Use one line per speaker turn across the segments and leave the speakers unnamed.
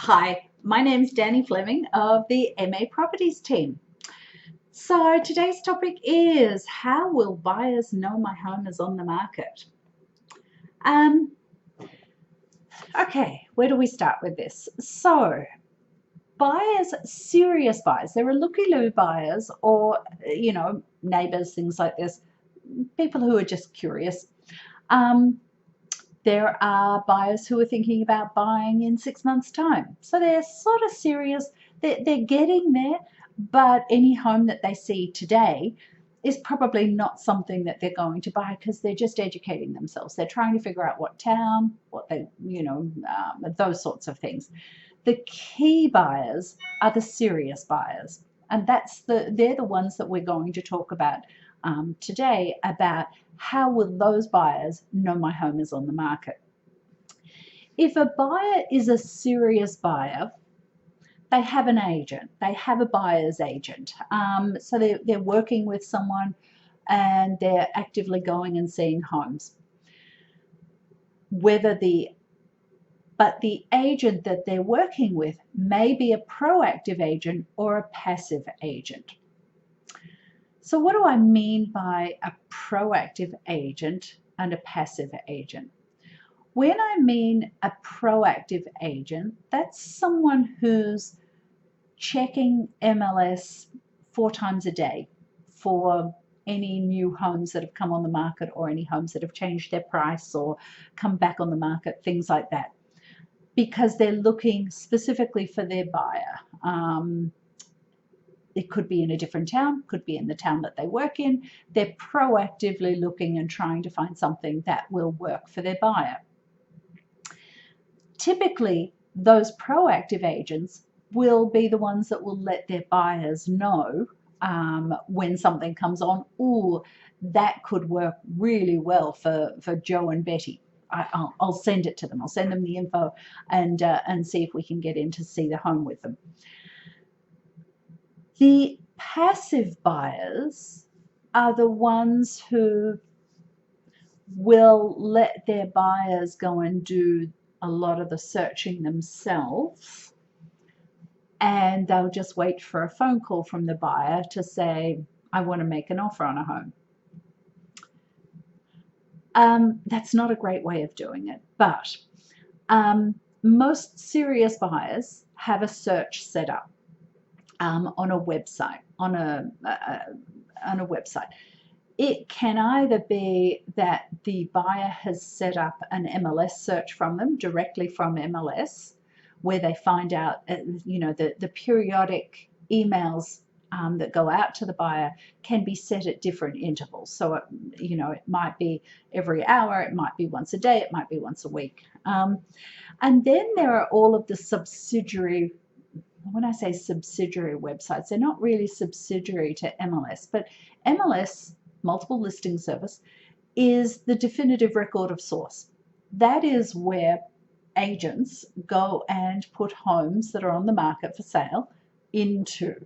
Hi, my name's Danny Fleming of the MA Properties team. So today's topic is, how will buyers know my home is on the market? Okay, where do we start with this? So buyers, serious buyers, there are looky-loo buyers or, neighbours, things like this, people who are just curious. There are buyers who are thinking about buying in 6 months' time. So they're sort of serious, they're getting there, but any home that they see today is probably not something that they're going to buy because they're just educating themselves. They're trying to figure out what town, what they, those sorts of things. The key buyers are the serious buyers, and they're the ones that we're going to talk about today, about how will those buyers know my home is on the market. If a buyer is a serious buyer, they have an agent, they have a buyer's agent. So they're working with someone and they're actively going and seeing homes. But the agent that they're working with may be a proactive agent or a passive agent. So what do I mean by a proactive agent and a passive agent? When I mean a proactive agent, that's someone who's checking MLS 4 times a day for any new homes that have come on the market or any homes that have changed their price or come back on the market, things like that, because they're looking specifically for their buyer. It could be in a different town, could be in the town that they work in. They're proactively looking and trying to find something that will work for their buyer. Typically, those proactive agents will be the ones that will let their buyers know when something comes on. Ooh, that could work really well for Joe and Betty. I'll send it to them. I'll send them the info and see if we can get in to see the home with them. The passive buyers are the ones who will let their buyers go and do a lot of the searching themselves, and they'll just wait for a phone call from the buyer to say, I want to make an offer on a home. That's not a great way of doing it, but most serious buyers have a search set up on a website, on a website. It can either be that the buyer has set up an MLS search from them, directly from MLS, where they find out, the periodic emails that go out to the buyer can be set at different intervals. So, it might be every hour, it might be once a day, it might be once a week. And then there are all of the subsidiary, when I say subsidiary websites, they're not really subsidiary to MLS, but MLS, Multiple Listing Service, is the definitive record of source. That is where agents go and put homes that are on the market for sale into.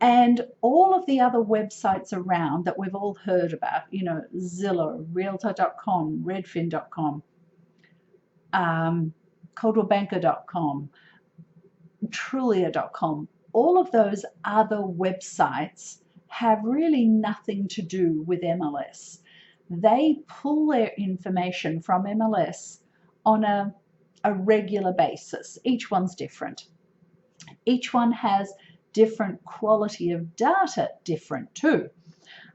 And all of the other websites around that we've all heard about, Zillow, Realtor.com, Redfin.com, ColdwellBanker.com, Trulia.com, all of those other websites have really nothing to do with MLS. They pull their information from MLS on a regular basis. Each one's different. Each one has different quality of data, different too.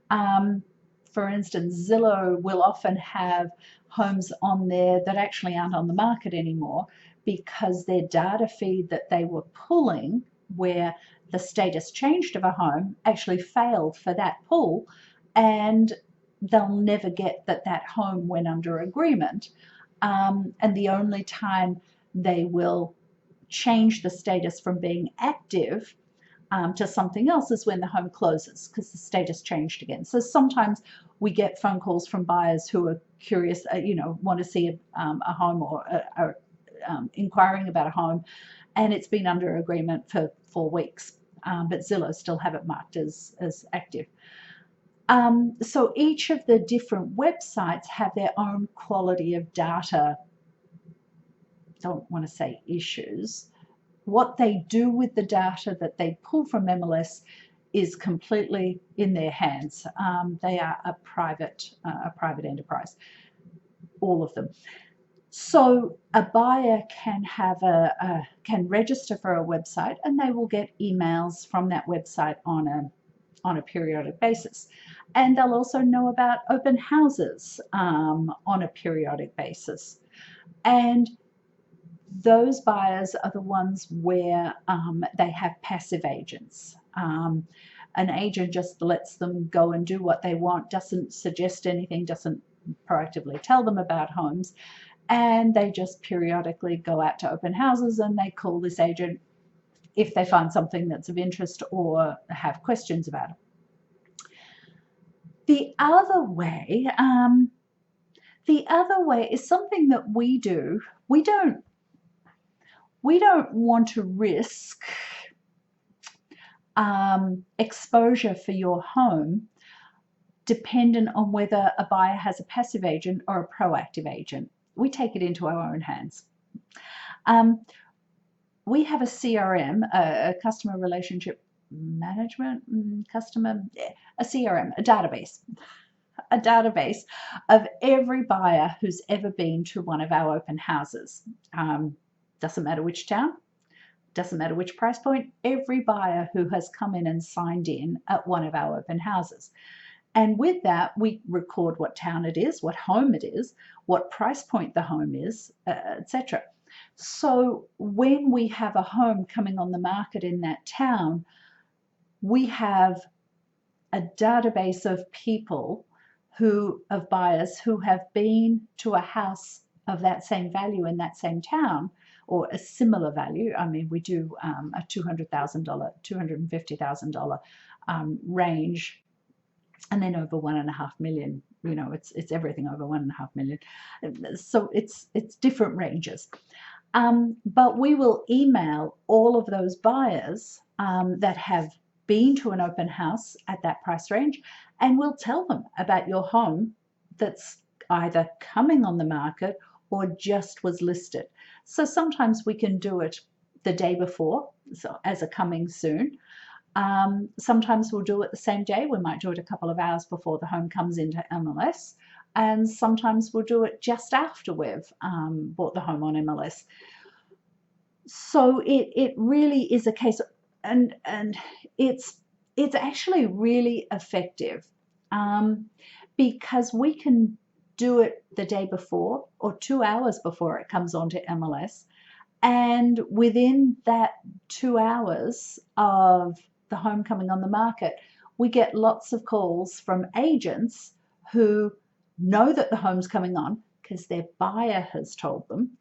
For instance, Zillow will often have homes on there that actually aren't on the market anymore because their data feed that they were pulling, where the status changed of a home, actually failed for that pull, and they'll never get that home went under agreement. And the only time they will change the status from being active to something else is when the home closes, because the status changed again. So sometimes we get phone calls from buyers who are curious, want to see a home or are inquiring about a home, and it's been under agreement for 4 weeks, but Zillow still have it marked as active. So each of the different websites have their own quality of data, don't want to say issues, what they do with the data that they pull from MLS is completely in their hands. They are a private enterprise, all of them. So a buyer can have can register for a website, and they will get emails from that website on a periodic basis. And they'll also know about open houses on a periodic basis. And those buyers are the ones where they have passive agents. An agent just lets them go and do what they want, doesn't suggest anything, doesn't proactively tell them about homes, and they just periodically go out to open houses and they call this agent if they find something that's of interest or have questions about it. The other way is something that we do. We don't want to risk exposure for your home dependent on whether a buyer has a passive agent or a proactive agent. We take it into our own hands. We have a CRM, a customer relationship management, a CRM, a database of every buyer who's ever been to one of our open houses. Doesn't matter which town, doesn't matter which price point, every buyer who has come in and signed in at one of our open houses. And with that, we record what town it is, what home it is, what price point the home is, etc. So when we have a home coming on the market in that town, we have a database of people of buyers who have been to a house of that same value in that same town, or a similar value. I mean, we do a $200,000, $250,000 range, and then over 1.5 million. You know, it's everything over 1.5 million. So it's different ranges. But we will email all of those buyers that have been to an open house at that price range, and we'll tell them about your home that's either coming on the market or just was listed. So sometimes we can do it the day before, so as a coming soon. Sometimes we'll do it the same day. We might do it a couple of hours before the home comes into MLS, and sometimes we'll do it just after we've bought the home on MLS. So it really is a case of, and it's actually really effective because we can do it the day before or 2 hours before it comes onto MLS, and within that 2 hours of the home coming on the market, we get lots of calls from agents who know that the home's coming on because their buyer has told them,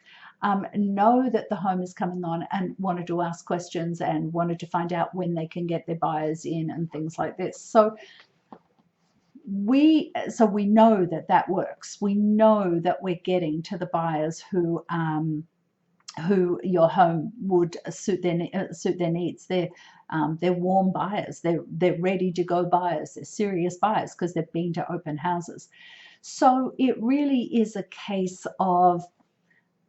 know that the home is coming on and wanted to ask questions and wanted to find out when they can get their buyers in and things like this. So we know that works. We know that we're getting to the buyers who your home would suit their needs. They're warm buyers. They're ready to go buyers. They're serious buyers because they've been to open houses. So it really is a case of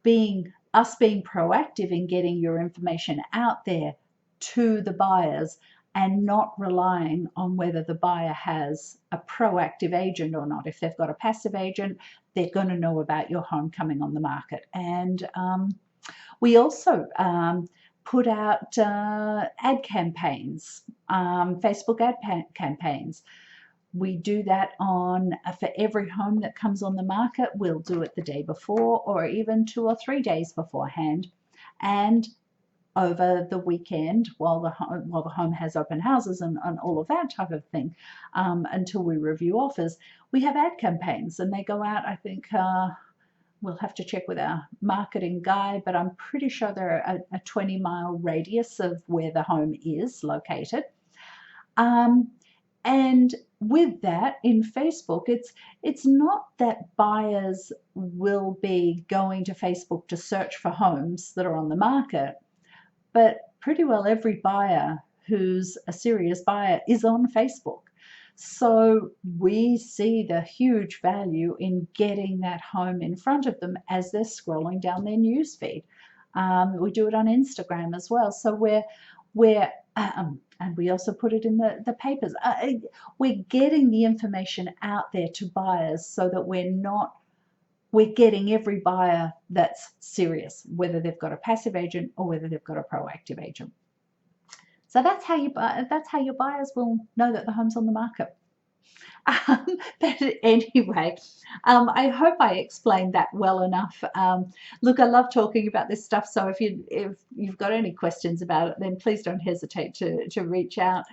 being proactive in getting your information out there to the buyers and not relying on whether the buyer has a proactive agent or not. If they've got a passive agent, they're going to know about your home coming on the market. And we also put out ad campaigns, Facebook ad campaigns. We do that for every home that comes on the market. We'll do it the day before or even 2 or 3 days beforehand. And over the weekend, while the home has open houses and all of that type of thing, until we review offers, we have ad campaigns, and they go out, I think, we'll have to check with our marketing guy, but I'm pretty sure they're a 20-mile radius of where the home is located. And with that, in Facebook, it's not that buyers will be going to Facebook to search for homes that are on the market, but pretty well every buyer who's a serious buyer is on Facebook. So we see the huge value in getting that home in front of them as they're scrolling down their newsfeed. We do it on Instagram as well. So and we also put it in the papers. We're getting the information out there to buyers so that we're getting every buyer that's serious, whether they've got a passive agent or whether they've got a proactive agent. So that's how your buyers will know that the home's on the market. But anyway, I hope I explained that well enough. Look, I love talking about this stuff. So if you've got any questions about it, then please don't hesitate to reach out.